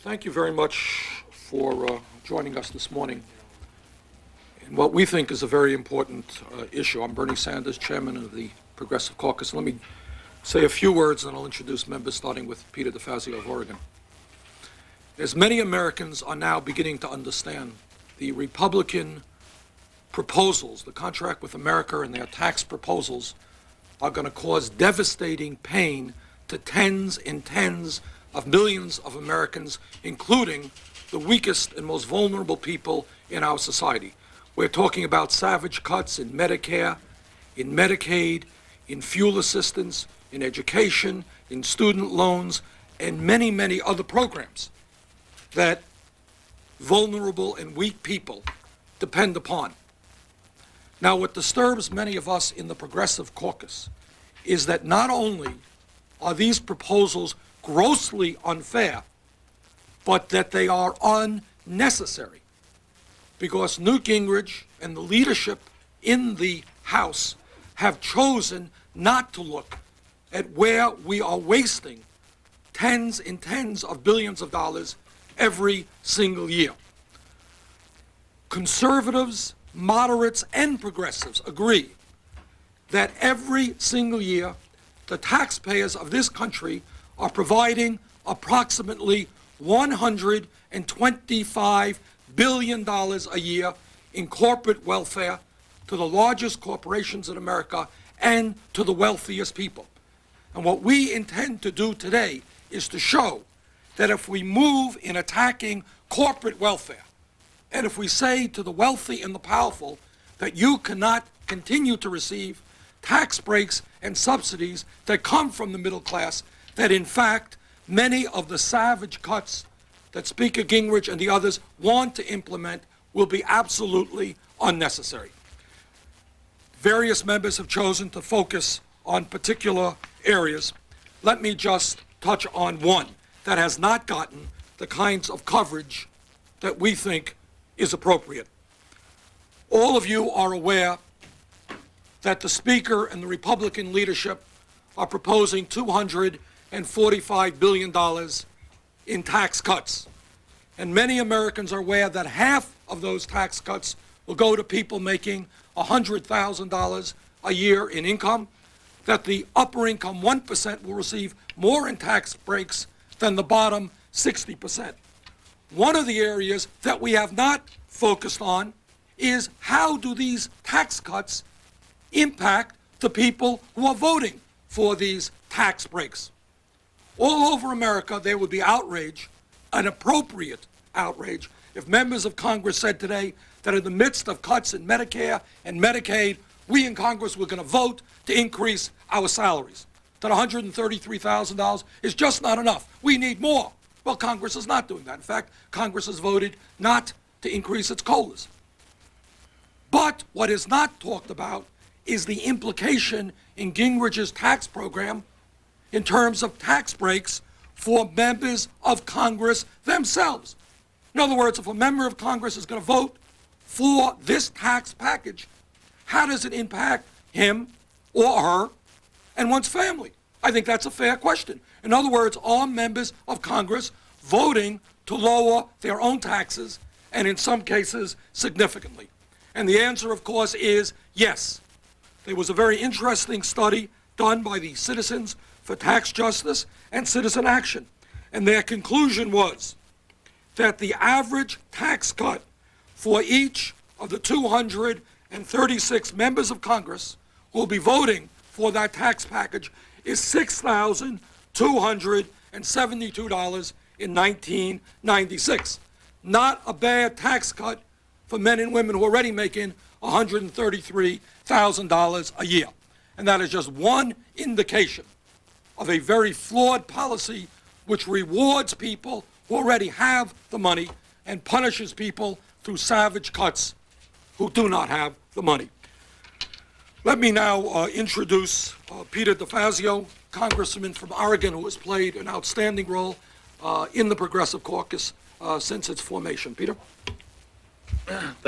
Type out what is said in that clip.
Thank you very much for joining us this morning in what we think is a very important issue. I'm Bernie Sanders, chairman of the Progressive Caucus. Let me say a few words, and I'll introduce members, starting with Peter DeFazio of Oregon. As many Americans are now beginning to understand, the Republican proposals, the contract with America and their tax proposals, are going to cause devastating pain to tens and tens of millions of Americans, including the weakest and most vulnerable people in our society. We're talking about savage cuts in Medicare, in Medicaid, in fuel assistance, in education, in student loans, and many, many other programs that vulnerable and weak people depend upon. Now, what disturbs many of us in the Progressive Caucus is that not only are these proposals grossly unfair, but that they are unnecessary, because Newt Gingrich and the leadership in the House have chosen not to look at where we are wasting tens and tens of billions of dollars every single year. Conservatives, moderates, and progressives agree that every single year the taxpayers of this country are providing approximately $125 billion a year in corporate welfare to the largest corporations in America and to the wealthiest people. And what we intend to do today is to show that if we move in attacking corporate welfare, and if we say to the wealthy and the powerful that you cannot continue to receive tax breaks and subsidies that come from the middle class, that in fact many of the savage cuts that Speaker Gingrich and the others want to implement will be absolutely unnecessary. Various members have chosen to focus on particular areas. Let me just touch on one that has not gotten the kinds of coverage that we think is appropriate. All of you are aware that the Speaker and the Republican leadership are proposing $245 billion in tax cuts. And many Americans are aware that half of those tax cuts will go to people making $100,000 a year in income, that the upper income 1% will receive more in tax breaks than the bottom 60%. One of the areas that we have not focused on is how do these tax cuts impact the people who are voting for these tax breaks. All over America, there would be outrage, an appropriate outrage, if members of Congress said today that in the midst of cuts in Medicare and Medicaid, we in Congress were going to vote to increase our salaries, that $133,000 is just not enough. We need more. Well, Congress is not doing that. In fact, Congress has voted not to increase its COLAs. But what is not talked about is the implication in Gingrich's tax program in terms of tax breaks for members of Congress themselves. In other words, if a member of Congress is going to vote for this tax package, how does it impact him or her and one's family? I think that's a fair question. In other words, are members of Congress voting to lower their own taxes, and in some cases significantly? And the answer, of course, is yes. There was a very interesting study done by the Citizens for Tax Justice and Citizen Action, and their conclusion was that the average tax cut for each of the 236 members of Congress who will be voting for that tax package is $6,272 in 1996. Not a bad tax cut for men and women who are already making $133,000 a year. And that is just one indication of a very flawed policy which rewards people who already have the money and punishes people through savage cuts who do not have the money. Let me now introduce Peter DeFazio, Congressman from Oregon, who has played an outstanding role in the Progressive Caucus since its formation. Peter? Thank